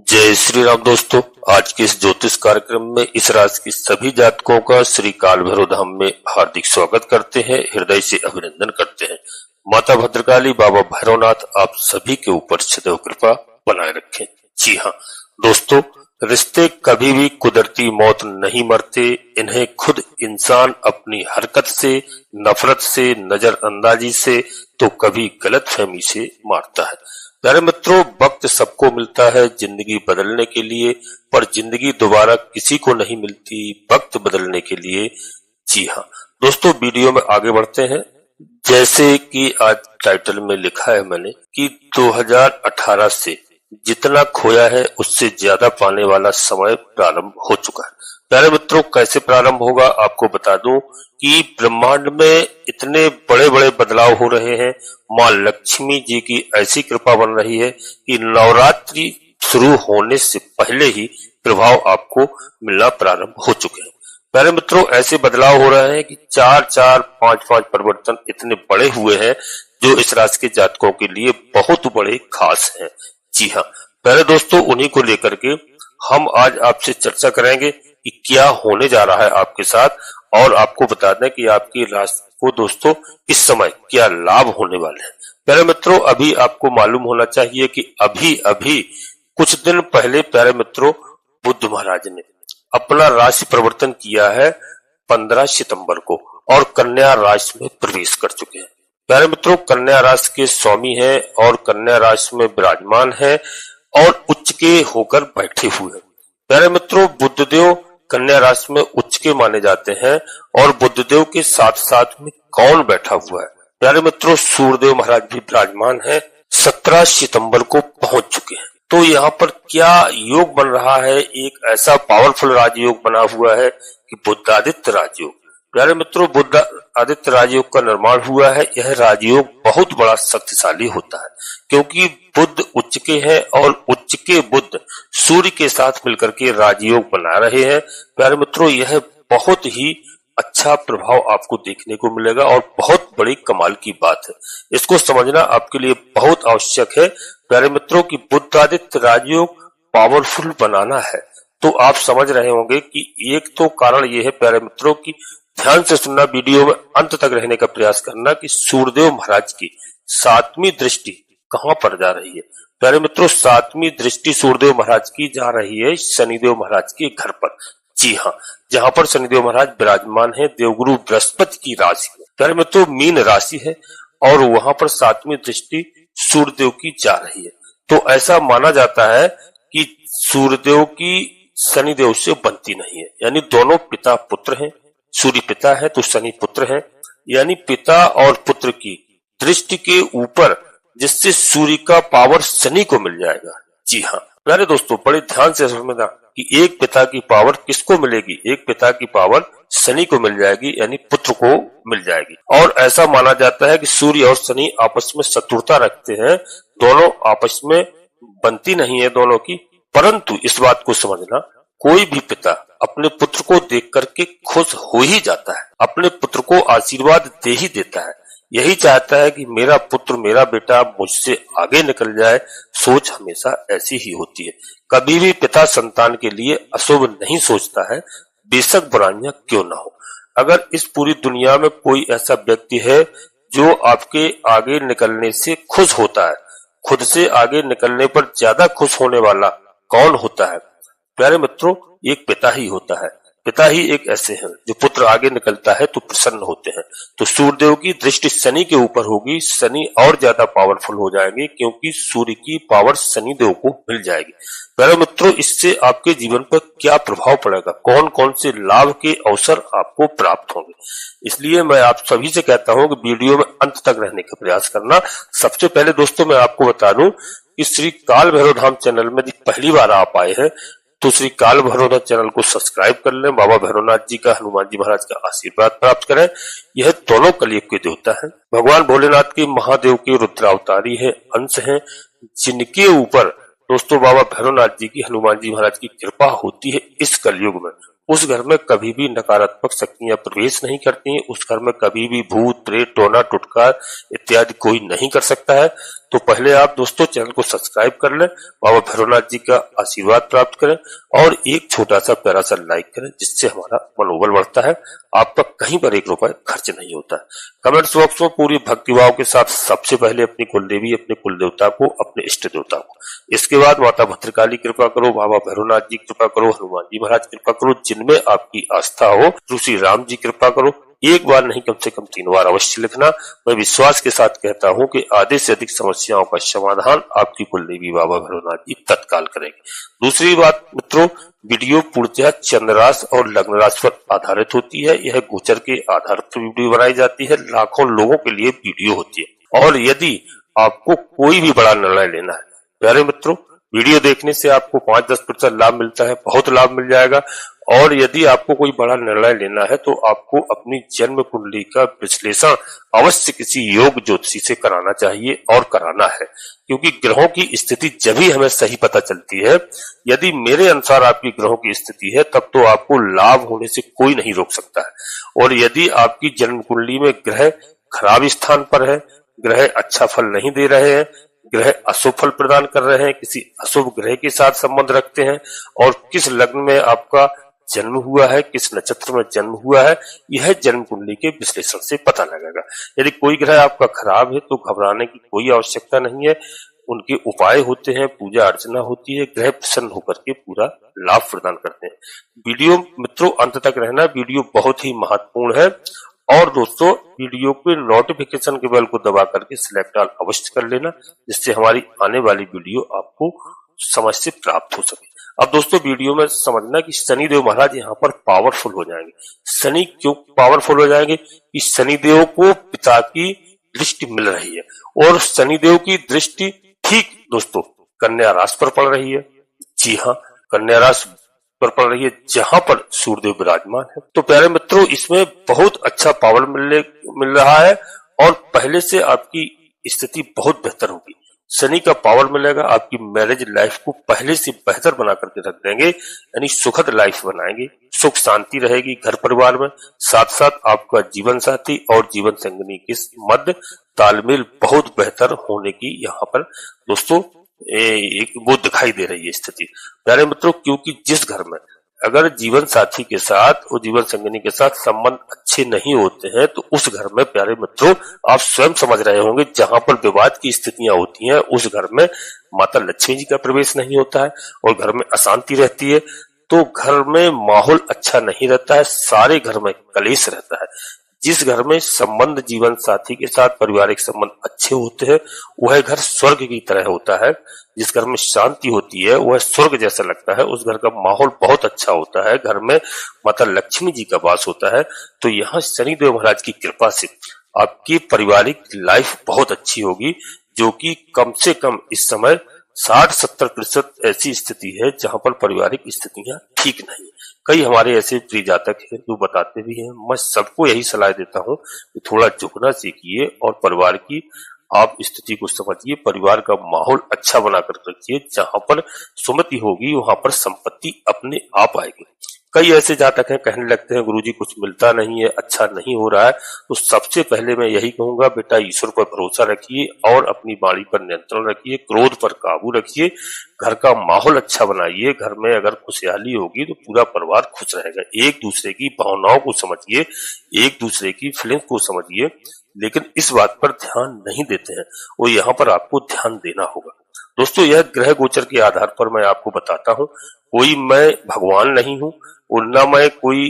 जय श्री राम दोस्तों, आज के इस ज्योतिष कार्यक्रम में इस राशि की सभी जातकों का श्री काल भैरव धाम में हार्दिक स्वागत करते हैं, हृदय से अभिनंदन करते हैं। माता भद्रकाली, बाबा भैरवनाथ आप सभी के ऊपर सदैव कृपा बनाए रखें। जी हाँ दोस्तों, रिश्ते कभी भी कुदरती मौत नहीं मरते, इन्हें खुद इंसान अपनी हरकत से, नफरत से, नजरअंदाजी से तो कभी गलतफहमी से मारता है। प्यारे मित्रों, वक्त सबको मिलता है जिंदगी बदलने के लिए, पर जिंदगी दोबारा किसी को नहीं मिलती वक्त बदलने के लिए। जी हाँ दोस्तों, वीडियो में आगे बढ़ते हैं। जैसे कि आज टाइटल में लिखा है मैंने कि 2018 से जितना खोया है उससे ज्यादा पाने वाला समय प्रारंभ हो चुका है। प्यारे मित्रों, कैसे प्रारंभ होगा आपको बता दूं कि ब्रह्मांड में इतने बड़े बड़े बदलाव हो रहे हैं। मां लक्ष्मी जी की ऐसी कृपा बन रही है कि नवरात्रि शुरू होने से पहले ही प्रभाव आपको मिलना प्रारंभ हो चुके हैं। प्यारे मित्रों, ऐसे बदलाव हो रहे हैं कि 4-4, 5-5 परिवर्तन इतने बड़े हुए हैं जो इस राशि के जातकों के लिए बहुत बड़े खास हैं। जी हाँ प्यारे दोस्तों, उन्हीं को लेकर के हम आज आपसे चर्चा करेंगे कि क्या होने जा रहा है आपके साथ, और आपको बता दें कि आपकी राशि को दोस्तों इस समय क्या लाभ होने वाले हैं। प्यारे मित्रों, अभी आपको मालूम होना चाहिए कि अभी कुछ दिन पहले प्यारे मित्रों बुध महाराज ने अपना राशि परिवर्तन किया है 15 सितंबर को, और कन्या राशि में प्रवेश कर चुके हैं। प्यारे मित्रों, कन्या राशि के स्वामी है और कन्या राशि में विराजमान है और उच्च के होकर बैठे हुए हैं। प्यारे मित्रों, बुधदेव कन्या राशि में उच्च के माने जाते हैं, और बुधदेव के साथ साथ में कौन बैठा हुआ है? प्यारे मित्रों, सूर्यदेव महाराज भी विराजमान है, 17 सितंबर को पहुंच चुके हैं। तो यहाँ पर क्या योग बन रहा है? एक ऐसा पावरफुल राजयोग बना हुआ है कि बुधादित्य राजयोग। प्यारे मित्रों, बुध आदित्य राजयोग का निर्माण हुआ है। यह राजयोग बहुत बड़ा शक्तिशाली होता है क्योंकि बुध उच्च के हैं और उच्च के बुध सूर्य के साथ मिलकर के राजयोग बना रहे हैं। प्यारे मित्रों, यह बहुत ही अच्छा प्रभाव आपको देखने को मिलेगा और बहुत बड़ी कमाल की बात है। इसको समझना आपके लिए बहुत आवश्यक है प्यारे मित्रों कि बुधादित्य राजयोग पावरफुल बनाना है। तो आप समझ रहे होंगे कि एक तो कारण यह है प्यारे मित्रों की, ध्यान से सुनना, वीडियो में अंत तक रहने का प्रयास करना, कि सूर्यदेव महाराज की 7वीं दृष्टि कहां पर जा रही है। प्यारे मित्रों, 7वीं दृष्टि सूर्यदेव महाराज की जा रही है शनिदेव महाराज के घर पर। जी हाँ, जहां पर शनिदेव महाराज विराजमान है देवगुरु बृहस्पति की राशि में। प्यारे मित्रों, मीन राशि है और वहां पर 7वीं दृष्टि सूर्यदेव की जा रही है। तो ऐसा माना जाता है कि सूर्यदेव की शनिदेव से बनती नहीं है, यानी दोनों पिता पुत्र हैं। सूर्य पिता है तो शनि पुत्र है, यानी पिता और पुत्र की दृष्टि के ऊपर, जिससे सूर्य का पावर शनि को मिल जाएगा। जी हाँ प्यारे दोस्तों, बड़े ध्यान से समझना कि एक पिता की पावर किसको मिलेगी? एक पिता की पावर शनि को मिल जाएगी, यानी पुत्र को मिल जाएगी। और ऐसा माना जाता है कि सूर्य और शनि आपस में शत्रुता रखते हैं, दोनों आपस में बनती नहीं है दोनों की। परंतु इस बात को समझना, कोई भी पिता अपने पुत्र को देख करके खुश हो ही जाता है, अपने पुत्र को आशीर्वाद दे ही देता है, यही चाहता है कि मेरा पुत्र, मेरा बेटा मुझसे आगे निकल जाए। सोच हमेशा ऐसी ही होती है। कभी भी पिता संतान के लिए अशुभ नहीं सोचता है, बेशक बुराइयां क्यों ना हो। अगर इस पूरी दुनिया में कोई ऐसा व्यक्ति है जो आपके आगे निकलने से खुश होता है, खुद से आगे निकलने पर ज्यादा खुश होने वाला कौन होता है? प्यारे मित्रों, एक पिता ही होता है। पिता ही एक ऐसे हैं जो पुत्र आगे निकलता है तो प्रसन्न होते हैं। तो सूर्यदेव की दृष्टि शनि के ऊपर होगी, शनि और ज्यादा पावरफुल हो जाएंगे क्योंकि सूर्य की पावर शनिदेव को मिल जाएगी। प्यारे मित्रों, इससे आपके जीवन पर क्या प्रभाव पड़ेगा, कौन कौन से लाभ के अवसर आपको प्राप्त होंगे, इसलिए मैं आप सभी से कहता हूं कि वीडियो में अंत तक रहने का प्रयास करना। सबसे पहले दोस्तों मैं आपको बता दूं कि श्री काल भैरव धाम चैनल में पहली बार आप आए हैं तो श्री काल भैरवनाथ चैनल को सब्सक्राइब कर लें, बाबा भैरवनाथ जी का, हनुमान जी महाराज का आशीर्वाद प्राप्त करें। यह दोनों कलयुग के देवता हैं, भगवान भोलेनाथ के महादेव के रुद्रावतारी है, अंश हैं, जिनके ऊपर दोस्तों बाबा भैरवनाथ जी की, हनुमान जी महाराज की कृपा होती है इस कलयुग में। उस घर में कभी भी नकारात्मक शक्तियां प्रवेश नहीं करती हैं, उस घर में कभी भी भूत प्रेत टोना टुटकार इत्यादि कोई नहीं कर सकता है, तो पहले आप दोस्तों चैनल को सब्सक्राइब कर लें, बाबा भैरवनाथ जी का आशीर्वाद प्राप्त करें और एक छोटा सा प्यारा सा लाइक करें, जिससे हमारा मनोबल बढ़ता है। आपका कहीं पर 1 रुपए खर्च नहीं होता है। कमेंट्स बॉक्स में पूरी भक्तिभाव के साथ सबसे पहले अपनी कुलदेवी, अपने कुल देवता को, अपने इष्ट देवता को, इसके बाद माता भद्रकाली कृपा करो, बाबा भैरवनाथ जी कृपा करो, हनुमान जी महाराज कृपा करो, जिनमें आपकी आस्था हो, श्री राम जी कृपा करो। एक बार नहीं कम से कम 3 बार अवश्य लिखना। मैं विश्वास के साथ कहता हूं कि आधे से अधिक समस्याओं का समाधान आपकी कुलदेवी बाबा भैरवनाथ जी तत्काल करेंगे। दूसरी बात मित्रों, वीडियो पूर्णतः चंद्रराशि और लग्न राशि पर आधारित होती है। यह गोचर के आधार पर वीडियो बनाई जाती है। लाखों लोगों के लिए वीडियो होती है। और यदि आपको कोई भी बड़ा निर्णय लेना है प्यारे मित्रों, वीडियो देखने से आपको 5-10% लाभ मिलता है, बहुत लाभ मिल जाएगा। और यदि आपको कोई बड़ा निर्णय लेना है तो आपको अपनी जन्म कुंडली का विश्लेषण अवश्य किसी योग ज्योतिषी से कराना चाहिए और कराना है, क्योंकि ग्रहों की स्थिति जब ही हमें सही पता चलती है। यदि मेरे अनुसार आपकी ग्रहों की स्थिति है तब तो आपको लाभ होने से कोई नहीं रोक सकता है। और यदि आपकी जन्म कुंडली में ग्रह खराब स्थान पर है, ग्रह अच्छा फल नहीं दे रहे हैं, ग्रह अशुभ फल प्रदान कर रहे हैं, किसी अशुभ ग्रह के साथ संबंध रखते हैं, और किस लग्न में आपका जन्म हुआ है, किस नक्षत्र में जन्म हुआ है, यह जन्म कुंडली के विश्लेषण से पता लगेगा। यदि कोई ग्रह आपका खराब है तो घबराने की कोई आवश्यकता नहीं है। उनके उपाय होते हैं, पूजा अर्चना होती है, ग्रह प्रसन्न होकर के पूरा लाभ प्रदान करते हैं। वीडियो मित्रों अंत तक रहना, वीडियो बहुत ही महत्वपूर्ण है। और दोस्तों वीडियो के नोटिफिकेशन के बेल को दबा करके सिलेक्ट ऑल अवश्य कर लेना, जिससे हमारी आने वाली वीडियो आपको समझ से प्राप्त हो सके। अब दोस्तों वीडियो में समझना कि शनिदेव महाराज यहाँ पर पावरफुल हो जाएंगे। शनि क्यों पावरफुल हो जाएंगे? कि शनिदेव को पिता की दृष्टि मिल रही है, और शनिदेव की दृष्टि ठीक दोस्तों कन्या राशि पर पड़ रही है। जी हाँ, कन्या राशि पर पड़ रही है, जहां पर सूर्यदेव विराजमान है। तो प्यारे मित्रों इसमें बहुत अच्छा पावर मिल रहा है, और पहले से आपकी स्थिति बहुत बेहतर होगी। शनि का पावर मिलेगा, आपकी मैरिज लाइफ को पहले से बेहतर बना करके रख देंगे, यानी सुखद लाइफ बनाएंगे, सुख शांति रहेगी घर परिवार में। साथ साथ आपका जीवन साथी और जीवन संगिनी के मध्य तालमेल बहुत बेहतर होने की यहाँ पर दोस्तों एक वो दिखाई दे रही है स्थिति प्यारे मित्रों। क्योंकि जिस घर में अगर जीवन साथी के साथ और जीवन संगिनी के साथ संबंध अच्छे नहीं होते हैं, तो उस घर में प्यारे मित्रों आप स्वयं समझ रहे होंगे, जहां पर विवाद की स्थितियां होती हैं उस घर में माता लक्ष्मी जी का प्रवेश नहीं होता है और घर में अशांति रहती है। तो घर में माहौल अच्छा नहीं रहता है, सारे घर में कलेश रहता है। जिस घर में संबंध जीवन साथी के साथ पारिवारिक संबंध अच्छे होते हैं वह घर स्वर्ग की तरह होता है। जिस घर में शांति होती है वह स्वर्ग जैसा लगता है, उस घर का माहौल बहुत अच्छा होता है, घर में माता लक्ष्मी जी का वास होता है। तो यहाँ शनिदेव महाराज की कृपा से आपकी पारिवारिक लाइफ बहुत अच्छी होगी, जो कि कम से कम इस समय 60-70% ऐसी स्थिति है जहां पर पारिवारिक स्थितियां ठीक नहीं। कई हमारे ऐसे प्रिय जातक हैं जो बताते भी हैं। मैं सबको यही सलाह देता हूं कि थोड़ा झुकना सीखिए और परिवार की आप स्थिति को समझिए, परिवार का माहौल अच्छा बनाकर रखिए। जहां पर सुमति होगी वहां पर संपत्ति अपने आप आएगी। कई ऐसे जातक हैं कहने लगते हैं गुरुजी कुछ मिलता नहीं है, अच्छा नहीं हो रहा है। तो सबसे पहले मैं यही कहूंगा, बेटा ईश्वर पर भरोसा रखिए और अपनी वाणी पर नियंत्रण रखिए, क्रोध पर काबू रखिए, घर का माहौल अच्छा बनाइए। घर में अगर खुशहाली होगी तो पूरा परिवार खुश रहेगा। एक दूसरे की भावनाओं को समझिए, एक दूसरे की फीलिंग्स को समझिए, लेकिन इस बात पर ध्यान नहीं देते हैं, वो यहाँ पर आपको ध्यान देना होगा। दोस्तों यह ग्रह गोचर के आधार पर मैं आपको बताता हूँ, कोई मैं भगवान नहीं हूँ और ना मैं कोई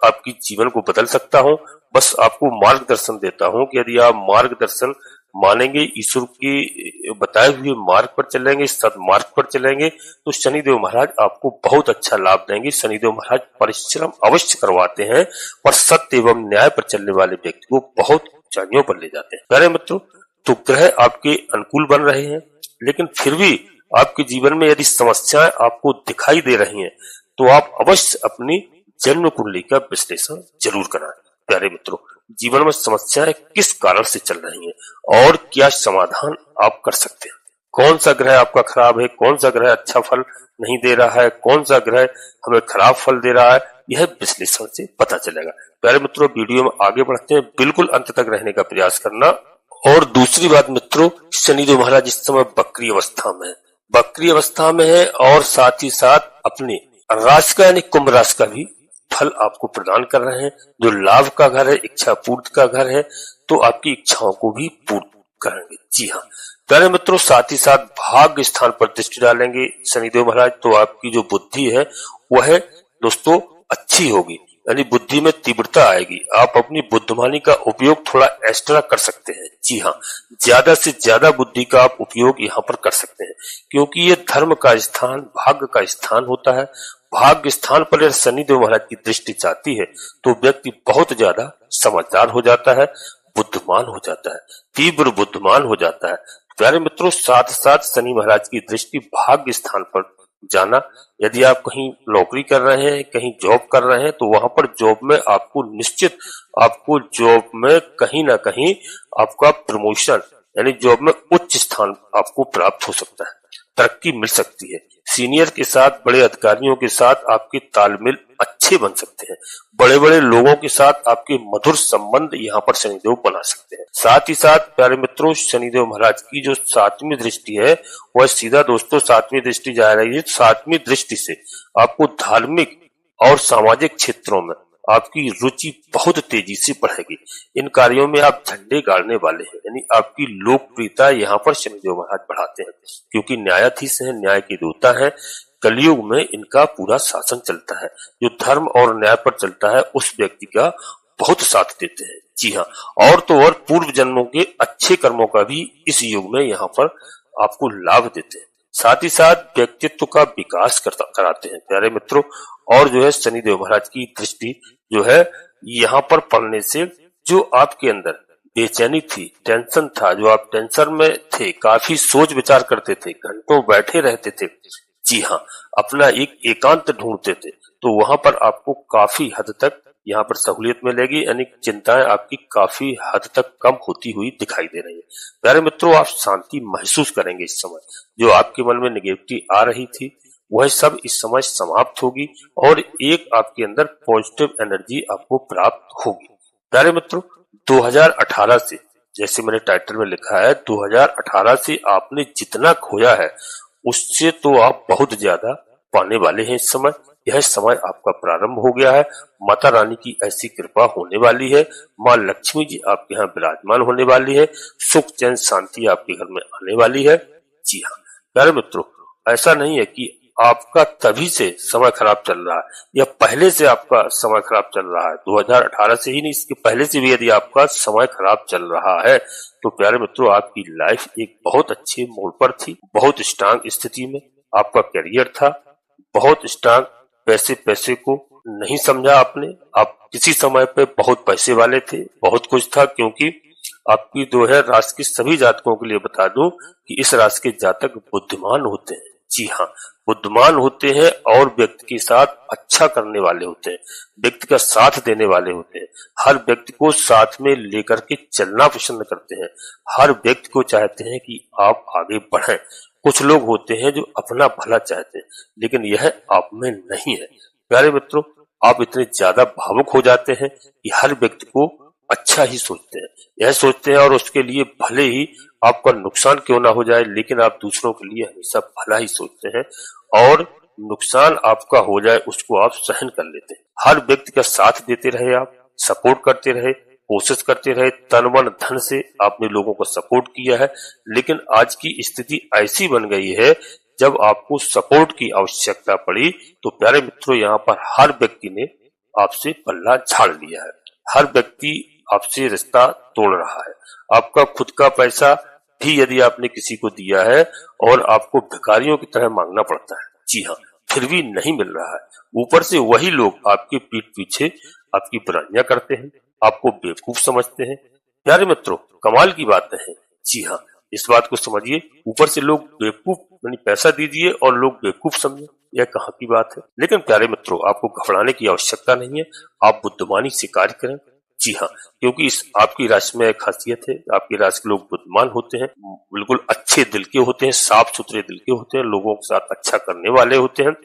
आपकी जीवन को बदल सकता हूँ। बस आपको मार्गदर्शन देता हूँ कि यदि आप मार्गदर्शन मानेंगे, ईश्वर के बताए हुए मार्ग पर चलेंगे, सदमार्ग पर चलेंगे, तो शनिदेव महाराज आपको बहुत अच्छा लाभ देंगे। शनिदेव महाराज परिश्रम अवश्य करवाते हैं, पर सत्य एवं न्याय पर चलने वाले व्यक्ति को बहुत ऊंचाइयों पर ले जाते हैं। प्यारे मित्रों, तो ग्रह आपके अनुकूल बन रहे हैं, लेकिन फिर भी आपके जीवन में यदि समस्याएं आपको दिखाई दे रही हैं, तो आप अवश्य अपनी जन्म कुंडली का विश्लेषण जरूर कराएं। प्यारे मित्रों, जीवन में समस्याएं किस कारण से चल रही हैं और क्या समाधान आप कर सकते हैं। कौन सा ग्रह आपका खराब है, कौन सा ग्रह अच्छा फल नहीं दे रहा है, कौन सा ग्रह हमें खराब फल दे रहा है, यह विश्लेषण से पता चलेगा। प्यारे मित्रों, वीडियो में आगे बढ़ते हैं, बिल्कुल अंत तक रहने का प्रयास करना और दूसरी बात मित्रों, शनिदेव महाराज इस समय वक्री अवस्था में है, वक्री अवस्था में है और साथ ही साथ अपने राशि का यानी कुंभ राशि का भी फल आपको प्रदान कर रहे हैं। जो लाभ का घर है, इच्छा पूर्ति का घर है, तो आपकी इच्छाओं को भी पूर्ण करेंगे। जी हाँ प्यारे मित्रों, साथ ही साथ भाग्य स्थान पर दृष्टि डालेंगे शनिदेव महाराज, तो आपकी जो बुद्धि है वह दोस्तों अच्छी होगी, यानी बुद्धि में तीव्रता आएगी। आप अपनी बुद्धिमानी का उपयोग थोड़ा एक्स्ट्रा कर सकते हैं। जी हाँ, ज्यादा से ज्यादा बुद्धि का आप उपयोग यहाँ पर कर सकते हैं, क्योंकि ये धर्म का स्थान, भाग्य का स्थान होता है। भाग्य स्थान पर यदि शनिदेव महाराज की दृष्टि जाती है तो व्यक्ति बहुत ज्यादा समझदार हो जाता है, बुद्धिमान हो जाता है, तीव्र बुद्धिमान हो जाता है। प्यारे मित्रों, साथ साथ शनि महाराज की दृष्टि भाग्य स्थान पर जाना, यदि आप कहीं नौकरी कर रहे हैं, कहीं जॉब कर रहे हैं, तो वहां पर जॉब में आपको निश्चित, आपको जॉब में कहीं ना कहीं आपका प्रमोशन यानी जॉब में उच्च स्थान आपको प्राप्त हो सकता है, तरक्की मिल सकती है। सीनियर के साथ, बड़े अधिकारियों के साथ आपके तालमेल अच्छे बन सकते हैं। बड़े बड़े लोगों के साथ आपके मधुर संबंध यहाँ पर शनिदेव बना सकते हैं। साथ ही साथ प्यारे मित्रों, शनिदेव महाराज की जो 7वीं दृष्टि है वह सीधा दोस्तों 7वीं दृष्टि जा रही है। 7वीं दृष्टि से आपको धार्मिक और सामाजिक क्षेत्रों में आपकी रुचि बहुत तेजी से बढ़ेगी। इन कार्यों में आप झंडे गाड़ने वाले हैं, यानी आपकी लोकप्रियता यहाँ पर शनिदेव महाराज बढ़ाते हैं, क्योंकि न्यायाधीश हैं, न्याय के दूता हैं। कलयुग में इनका पूरा शासन चलता है। जो धर्म और न्याय पर चलता है उस व्यक्ति का बहुत साथ देते हैं। जी हाँ, और तो और पूर्व जन्मों के अच्छे कर्मों का भी इस युग में यहाँ पर आपको लाभ देते हैं। साथ ही साथ व्यक्तित्व का विकास कराते हैं प्यारे मित्रों। और जो है शनिदेव महाराज की दृष्टि जो है यहाँ पर पड़ने से जो आपके अंदर बेचैनी थी, टेंशन था, जो आप टेंशन में थे, काफी सोच विचार करते थे, घंटों बैठे रहते थे, जी हाँ, अपना एक एकांत ढूंढते थे, तो वहां पर आपको काफी हद तक यहाँ पर सहूलियत मिलेगी, यानी चिंताएं आपकी काफी हद तक कम होती हुई दिखाई दे रही है। प्यारे मित्रों, आप शांति महसूस करेंगे इस समय। जो आपके मन में नेगेटिविटी आ रही थी वह सब इस समय समाप्त होगी और एक आपके अंदर पॉजिटिव एनर्जी आपको प्राप्त होगी। प्यारे मित्रों, 2018 से, जैसे मैंने टाइटल में लिखा है, 2018 से आपने जितना खोया है उससे तो आप बहुत ज्यादा पाने वाले हैं। इस समय यह समय आपका प्रारंभ हो गया है। माता रानी की ऐसी कृपा होने वाली है, माँ लक्ष्मी जी आपके यहाँ विराजमान होने वाली है, सुख चैन शांति आपके घर में आने वाली है। जी हाँ प्यारे मित्रों, ऐसा नहीं है कि आपका तभी से समय खराब चल रहा है या पहले से आपका समय खराब चल रहा है। 2018 से ही नहीं, इसके पहले से भी यदि आपका समय खराब चल रहा है तो प्यारे मित्रों, आपकी लाइफ एक बहुत अच्छे मोड़ पर थी, बहुत स्ट्रांग स्थिति में आपका करियर था, बहुत स्ट्रांग। पैसे को नहीं समझा आपने, आप किसी समय पे बहुत पैसे वाले थे, बहुत कुछ था, क्योंकि आपकी जो है राशि के सभी जातकों के लिए बता दूं कि इस राशि के जातक बुद्धिमान होते हैं। जी हाँ, बुद्धिमान होते हैं और व्यक्ति के साथ अच्छा करने वाले होते हैं, व्यक्ति का साथ देने वाले होते हैं, हर व्यक्ति को साथ में लेकर के चलना पसंद करते हैं, हर व्यक्ति को चाहते हैं कि आप आगे बढ़ें। कुछ लोग होते हैं जो अपना भला चाहते हैं, लेकिन यह आप में नहीं है। प्यारे मित्रों, आप इतने ज्यादा भावुक हो जाते हैं कि हर व्यक्ति को अच्छा ही सोचते हैं, यह सोचते हैं और उसके लिए भले ही आपका नुकसान क्यों ना हो जाए, लेकिन आप दूसरों के लिए हमेशा भला ही सोचते हैं और नुकसान आपका हो जाए उसको आप सहन कर लेते हैं। हर व्यक्ति का साथ देते रहे, आप सपोर्ट करते रहे, कोशिश करते रहे, तन मन धन से आपने लोगों को सपोर्ट किया है। लेकिन आज की स्थिति ऐसी बन गई है, जब आपको सपोर्ट की आवश्यकता पड़ी तो प्यारे मित्रों, यहाँ पर हर व्यक्ति ने आपसे पल्ला झाड़ लिया है, हर व्यक्ति आपसे रिश्ता तोड़ रहा है। आपका खुद का पैसा भी यदि आपने किसी को दिया है और आपको भिखारियों की तरह मांगना पड़ता है, जी हाँ, फिर भी नहीं मिल रहा है। ऊपर से वही लोग आपके पीठ पीछे आपकी बुराइयां करते हैं, आपको बेवकूफ समझते हैं। प्यारे मित्रों, कमाल की बात है। जी हाँ, इस बात को समझिए, ऊपर से लोग बेवकूफ, यानी पैसा दीजिए और लोग बेवकूफ समझे, यह कहाँ की बात है। लेकिन प्यारे मित्रों, आपको घबराने की आवश्यकता नहीं है, आप बुद्धिमानी से कार्य करें। जी हाँ, क्योंकि इस आपकी राशि में एक खासियत है, आपकी राशि के लोग बुद्धिमान होते हैं, बिल्कुल अच्छे दिल के होते हैं, साफ सुथरे दिल के होते हैं, लोगों के साथ अच्छा करने वाले होते हैं।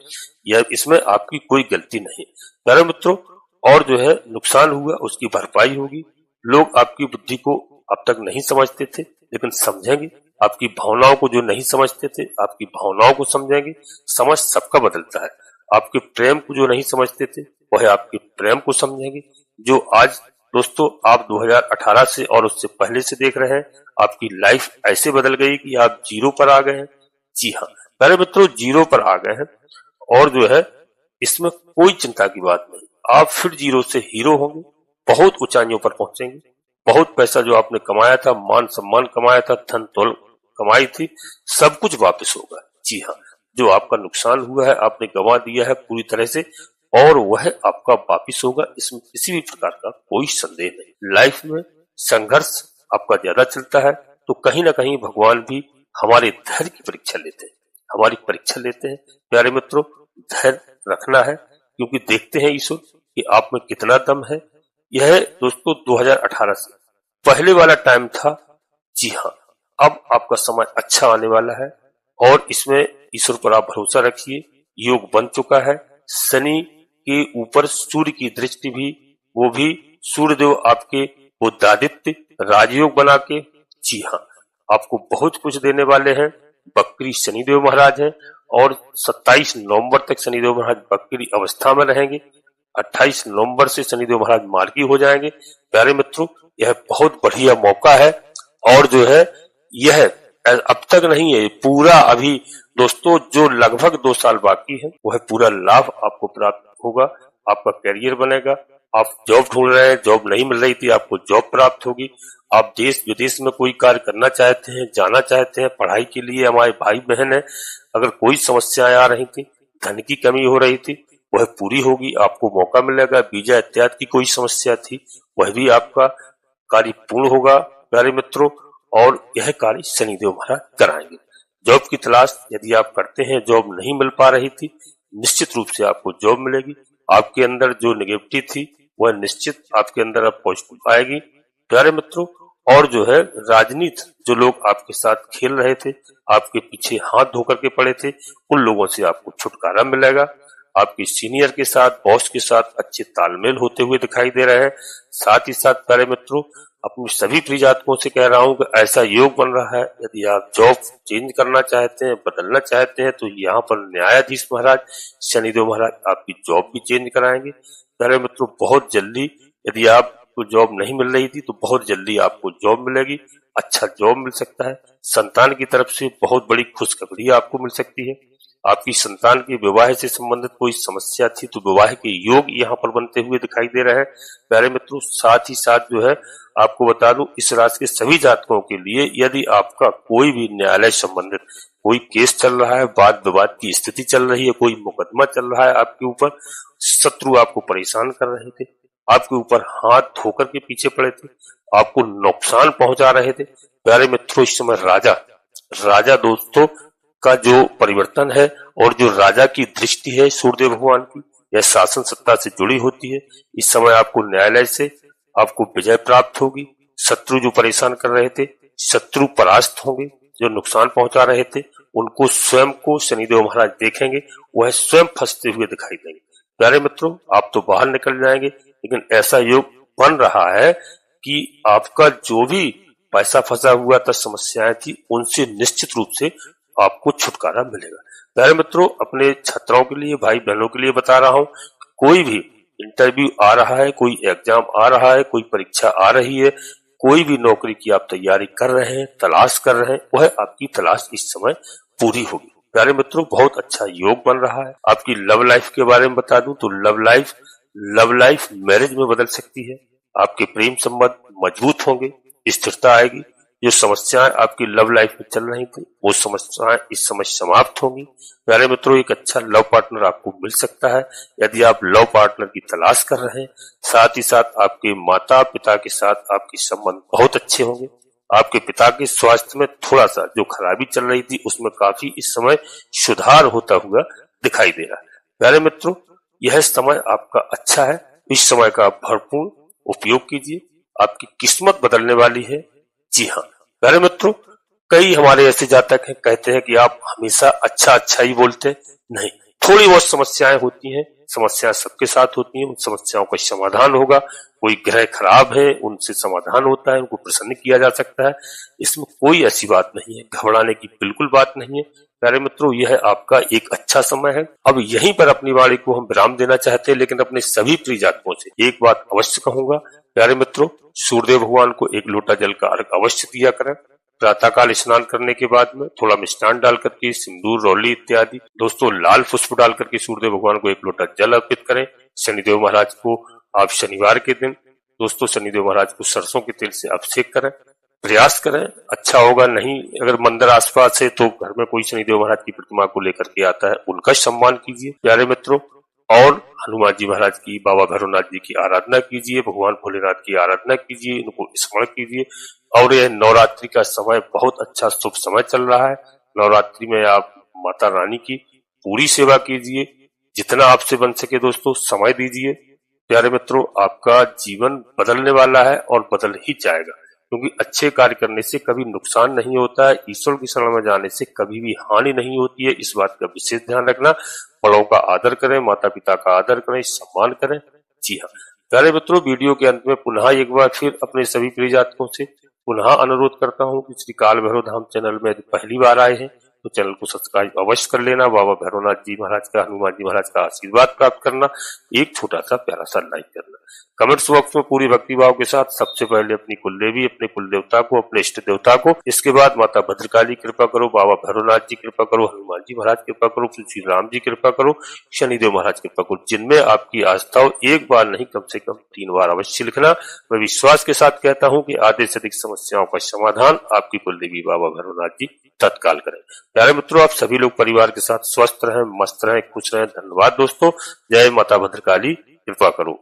यह इसमें आपकी कोई गलती नहीं। प्यारे मित्रों, और जो है नुकसान हुआ उसकी भरपाई होगी। लोग आपकी बुद्धि को अब तक नहीं समझते थे, लेकिन समझेंगे। आपकी भावनाओं को जो नहीं समझते थे, आपकी भावनाओं को समझेंगे। समझ सबका बदलता है। आपके प्रेम को जो नहीं समझते थे, वह आपके प्रेम को समझेंगे। जो आज दोस्तों आप 2018 से और उससे पहले से देख रहे हैं, आपकी लाइफ ऐसे बदल गई कि आप जीरो पर आ गए हैं। जी हाँ प्यारे मित्रों, जीरो पर आ गए हैं और जो है इसमें कोई चिंता की बात नहीं। आप फिर जीरो से हीरो होंगे, बहुत ऊंचाइयों पर पहुंचेंगे। बहुत पैसा जो आपने कमाया था, मान सम्मान कमाया था, धन दौलत कमाई थी, सब कुछ वापस होगा। जी हाँ, जो आपका नुकसान हुआ है, आपने गंवा दिया है पूरी तरह से, और वह आपका वापिस होगा, इसमें किसी भी प्रकार का कोई संदेह नहीं। लाइफ में संघर्ष आपका ज्यादा चलता है तो कहीं ना कहीं भगवान भी हमारे धैर्य की परीक्षा लेते हैं, हमारी परीक्षा लेते हैं। प्यारे मित्रों, धैर्य रखना है, क्योंकि देखते हैं ईश्वर कि आप में कितना दम है। यह दोस्तों 2018 से पहले वाला टाइम था। जी हाँ, अब आपका समय अच्छा आने वाला है और इसमें ईश्वर पर आप भरोसा रखिए। योग बन चुका है। शनि के ऊपर सूर्य की दृष्टि भी, वो भी सूर्यदेव आपके बुद्धादित्य राजयोग बना के, जी हाँ, आपको बहुत कुछ देने वाले हैं। बकरी शनिदेव महाराज हैं और 27 नवंबर तक शनिदेव महाराज बकरी अवस्था में रहेंगे। 28 नवंबर से शनिदेव महाराज मार्गी हो जाएंगे। प्यारे मित्रों, यह बहुत बढ़िया मौका है और जो है यह अब तक नहीं है, पूरा अभी दोस्तों जो लगभग 2 साल बाकी है, वह पूरा लाभ आपको प्राप्त होगा। आपका करियर बनेगा। आप जॉब ढूंढ रहे हैं, जॉब नहीं मिल रही थी, आपको जॉब प्राप्त होगी। आप देश विदेश में कोई कार्य करना चाहते हैं, जाना चाहते हैं, पढ़ाई के लिए हमारे भाई बहन है, अगर कोई समस्याएं आ रही थी, धन की कमी हो रही थी, वह पूरी होगी, आपको मौका मिलेगा। वीजा इत्यादि की कोई समस्या थी, वह भी आपका कार्य पूर्ण होगा प्यारे मित्रों, और यह कार्य शनिदेव महाराज कराएंगे। जॉब की तलाश यदि आप करते हैं, जॉब नहीं मिल पा रही थी, निश्चित रूप से आपको जॉब मिलेगी। आपके अंदर जो नेगेटिविटी थी, वह निश्चित आपके अंदर अब पॉजिटिव आएगी प्यारे मित्रों। और जो है राजनीति, जो लोग आपके साथ खेल रहे थे, आपके पीछे हाथ धोकर के पड़े थे, उन लोगों से आपको छुटकारा मिलेगा। आपके सीनियर के साथ, बॉस के साथ अच्छे तालमेल होते हुए दिखाई दे रहे हैं। साथ ही साथ प्यारे मित्रों, अपनी सभी प्रिय जातकों से कह रहा हूं कि ऐसा योग बन रहा है, यदि आप जॉब चेंज करना चाहते हैं, बदलना चाहते हैं, तो यहाँ पर न्यायाधीश महाराज शनिदेव महाराज आपकी जॉब भी चेंज कराएंगे प्यारे मित्रों। बहुत जल्दी, यदि आपको जॉब नहीं मिल रही थी, तो बहुत जल्दी आपको जॉब मिलेगी। अच्छा जॉब मिल सकता है। संतान की तरफ से बहुत बड़ी खुशखबरी आपको मिल सकती है। आपकी संतान के विवाह से संबंधित कोई समस्या थी, तो विवाह के योग यहाँ पर बनते हुए दिखाई दे रहे हैं प्यारे मित्रों। साथ ही साथ जो है आपको बता दूं, इस राशि के सभी जातकों के लिए यदि आपका कोई भी न्यायालय संबंधित कोई केस चल रहा है, वाद विवाद की स्थिति चल रही है, कोई मुकदमा चल रहा है आपके ऊपर, शत्रु आपको परेशान कर रहे थे, आपके ऊपर हाथ धोकर के पीछे पड़े थे, आपको नुकसान पहुंचा रहे थे प्यारे मित्रों, इस समय राजा दोस्तों का जो परिवर्तन है और जो राजा की दृष्टि है सूर्यदेव भगवान की, यह शासन सत्ता से जुड़ी होती है। इस समय आपको न्यायालय से आपको विजय प्राप्त होगी। शत्रु जो परेशान कर रहे थे, शत्रु परास्त होंगे। जो नुकसान पहुंचा रहे थे, उनको स्वयं को शनिदेव महाराज देखेंगे, वह स्वयं फंसते हुए दिखाई देंगे प्यारे मित्रों। आप तो बाहर निकल जाएंगे, लेकिन ऐसा योग बन रहा है कि आपका जो भी पैसा फंसा हुआ था, समस्याएं थी, उनसे निश्चित रूप से आपको छुटकारा मिलेगा प्यारे मित्रों। अपने छात्राओं के लिए, भाई बहनों के लिए बता रहा हूं, कोई भी इंटरव्यू आ रहा है, कोई एग्जाम आ रहा है, कोई परीक्षा आ रही है, कोई भी नौकरी की आप तैयारी कर रहे हैं, तलाश कर रहे हैं, वह आपकी तलाश इस समय पूरी होगी प्यारे मित्रों। बहुत अच्छा योग बन रहा है। आपकी लव लाइफ के बारे में बता दूं तो लव लाइफ मैरिज में बदल सकती है। आपके प्रेम संबंध मजबूत होंगे, स्थिरता आएगी। जो समस्याएं आपकी लव लाइफ में चल रही थी, वो समस्याएं इस समय समाप्त होंगी प्यारे मित्रों। एक अच्छा लव पार्टनर आपको मिल सकता है यदि आप लव पार्टनर की तलाश कर रहे हैं। साथ ही साथ आपके माता पिता के साथ आपके संबंध बहुत अच्छे होंगे। आपके पिता के स्वास्थ्य में थोड़ा सा जो खराबी चल रही थी, उसमें काफी इस समय सुधार होता हुआ दिखाई दे रहा है प्यारे मित्रों। यह समय आपका अच्छा है, इस समय का भरपूर उपयोग कीजिए। आपकी किस्मत बदलने वाली है। जी हाँ प्यारे मित्रों, कई हमारे ऐसे जातक हैं, कहते हैं कि आप हमेशा अच्छा ही बोलते हैं। नहीं, थोड़ी बहुत समस्याएं होती हैं, समस्या सबके साथ होती है, उन समस्याओं का समाधान होगा। कोई ग्रह खराब है, उनसे समाधान होता है, उनको प्रसन्न किया जा सकता है। इसमें कोई ऐसी बात नहीं है, घबराने की बिल्कुल बात नहीं है। प्यारे मित्रों, यह आपका एक अच्छा समय है। अब यहीं पर अपनी वाणी को हम विराम देना चाहते हैं, लेकिन अपने सभी प्रिय जातकों से एक बात अवश्य कहूंगा। प्यारे मित्रों, सूर्यदेव भगवान को 1 लोटा जल का अर्घ अवश्य दिया करें। प्रातःकाल स्नान करने के बाद में थोड़ा मिष्टान डाल करके, सिंदूर, रौली इत्यादि दोस्तों लाल पुष्प डाल करके सूर्यदेव भगवान को 1 लोटा जल अर्पित करें। शनिदेव महाराज को आप शनिवार के दिन दोस्तों शनिदेव महाराज को सरसों के तेल से अभिषेक करें। प्रयास करें, अच्छा होगा। नहीं अगर मंदिर आसपास है तो घर में कोई शनिदेव महाराज की प्रतिमा को लेकर के आता है, उनका सम्मान कीजिए प्यारे मित्रों। और हनुमान जी महाराज की, बाबा भैरवनाथ जी की आराधना कीजिए, भगवान भोलेनाथ की आराधना कीजिए, इनको स्मरण कीजिए। और यह नवरात्रि का समय बहुत अच्छा शुभ समय चल रहा है। नवरात्रि में आप माता रानी की पूरी सेवा कीजिए, जितना आपसे बन सके दोस्तों समय दीजिए। प्यारे मित्रों, आपका जीवन बदलने वाला है और बदल ही जाएगा, क्योंकि अच्छे कार्य करने से कभी नुकसान नहीं होता है। ईश्वर की शरण में जाने से कभी भी हानि नहीं होती है। इस बात का विशेष ध्यान रखना। बड़ों का आदर करें, माता पिता का आदर करें, सम्मान करें। जी हाँ प्यारे मित्रों, वीडियो के अंत में पुनः एक बार फिर अपने सभी प्रिय जातकों से पुनः अनुरोध करता हूँ कि श्री काल भैरव धाम चैनल में यदि पहली बार आए हैं तो चैनल को सब्सक्राइब अवश्य कर लेना। बाबा भैरवनाथ जी महाराज का, हनुमान जी महाराज का आशीर्वाद प्राप्त करना। एक छोटा सा प्यारा सा लाइक करना। कमेंट्स बॉक्स में पूरी भक्तिभाव के साथ सबसे पहले अपनी कुलदेवी, अपने कुल देवता को, अपने इष्ट देवता को, इसके बाद माता भद्रकाली कृपा करो, बाबा भैरवनाथ जी कृपा करो, हनुमान जी महाराज कृपा करो, श्री राम जी कृपा करो, शनिदेव महाराज कृपा करो। जिनमें आपकी आस्था हो, एक बार नहीं कम से कम 3 बार अवश्य लिखना। मैं विश्वास के साथ कहता हूँ कि आधे से अधिक समस्याओं का समाधान आपकी कुलदेवी बाबा भैरवनाथ जी तत्काल करें। प्यारे मित्रों, आप सभी लोग परिवार के साथ स्वस्थ रहें, मस्त रहें, खुश रहें। धन्यवाद दोस्तों। जय माता भद्रकाली, कृपा करो।